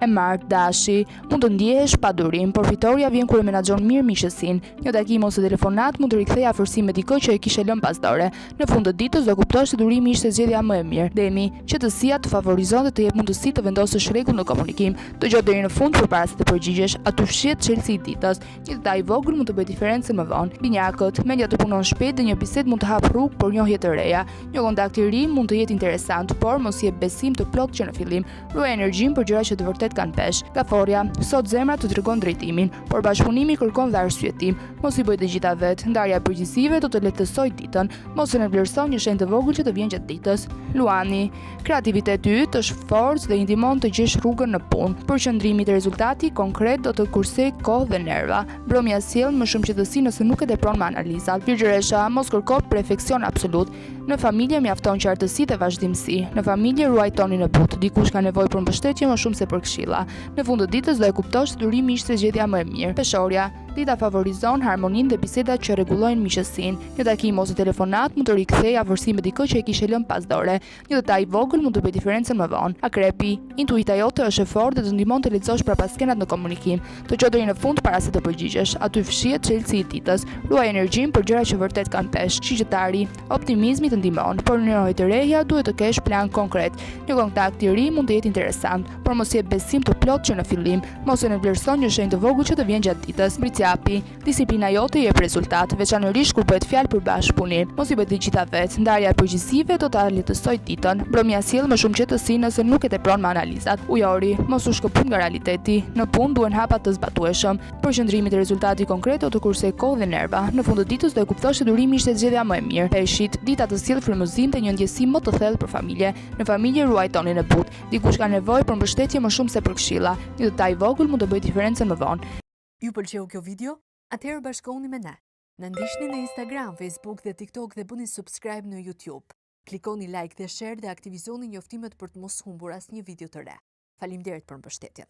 e martë, dashi, mund të ndjehesh pa durim, por fitoria vjen kur e menaxhon mirë miqësinë. Një takim ose telefonat mund të rikthejë afërsinë me dikë që e kishe lënë pas dore. Në fund të ditës do kuptosh se durimi ishte zgjedhja më e mirë. Demi, qetësia të favorizon dhe të jep mundësi të vendosësh rregull në komunikim. Dëgjoj deri në fund përpara se të përgjigjesh, aty fshihet çelësi i ditës. Një detaj i vogël mund të bëjë diferencën më vonë. Binjakët, mendja të punon shpejt dhe një bisedë mund të hap rrugë për njohje të reja. Një kontakt i ri mund të jetë interesant, por mos jep besim të plotë që në fillim. Ruaj energjinë për gjëra që të vërtet kanë pesh. Gaforja, sot zemra të tregon drejtimin, por bashkëpunimi kërkon dhe arsyetim. Mos i bëj të gjitha vetë, ndarja e përgjegjësive do të lehtësojë ditën. Mos e vlerëson një shenjë të vogël që të vjen gjatë ditës. Luani, kreativiteti yt është forcë dhe i ndihmon të gjesh rrugën në punë. Përqendrimi te rezultati konkret do të kursej kohë dhe nerva. Bromja sjell më shumë qetësi nëse nuk e tepron me analizat. Virgjëresha, mos kërko perfeksion absolut. Në familje mjafton qartësi dhe vazhdimsi. Në familje ruaj tonin e butë. Dikush ka nevojë për mbështetje më shumë se për këshilla. Në fund të ditës do e kuptosh se durimi ishte zgjedhja më e mirë. Peshorja, dita favorizon harmoninë dhe bisedat që rregullojnë miqësinë. Një takim ose telefonat mund të rikthejë afërsinë me dikë që e kishe lënë pas dore. Një detaj i vogël mund të bëjë diferencën më vonë. Akrepi, intuita jote është e fortë dhe të ndihmon të lexosh prapaskenat në komunikim. Dëgjoj deri në fund para se të përgjigjesh. Aty fshihet çelësi i ditës. Ruaj energjinë për gjëra që vërtet kanë pesh. Shigjetari, optimizmi të ndihmon, por në njohje të reja duhet të kesh plan konkret. Një kontakt i ri mund të jetë interesant, por mos jep besim të plotë që në fillim. Mos e vlerëson një shenjë të vogël që të vjen gjatë ditës. Briciapi, disiplina jote jep rezultat, veçanërisht kur bëhet fjalë për bashkëpunim. Mos i bëj të gjitha vetë, ndarja e përgjegjësive do ta lehtësojë ditën. Bromja sjell më shumë qetësi nëse nuk e tepron me analizat. Ujori, mos u shkëput nga realiteti. Në punë duhen hapa të zbatueshëm. Përqendrimi te rezultati konkret do të kursej kohë dhe nerva. Në fund të ditës do e kuptosh se durimi ishte zgjedhja më e mirë. Peshit, dita të sjell frymëzim dhe një ndjesi më të thellë për familje. Në familje ruaj tonin e butë. Dikush ka nevojë për mbështetje më shumë se për këshilla. Një detaj i vogël mund të bëjë diferencën më vonë. Ju pëlqeu kjo video? Atëherë bashkohuni me ne. Na ndiqni në Instagram, Facebook dhe TikTok dhe bëni subscribe në YouTube. Klikoni like dhe share dhe aktivizoni njoftimet për të mos humbur asnjë video të re. Faleminderit për mbështetjen.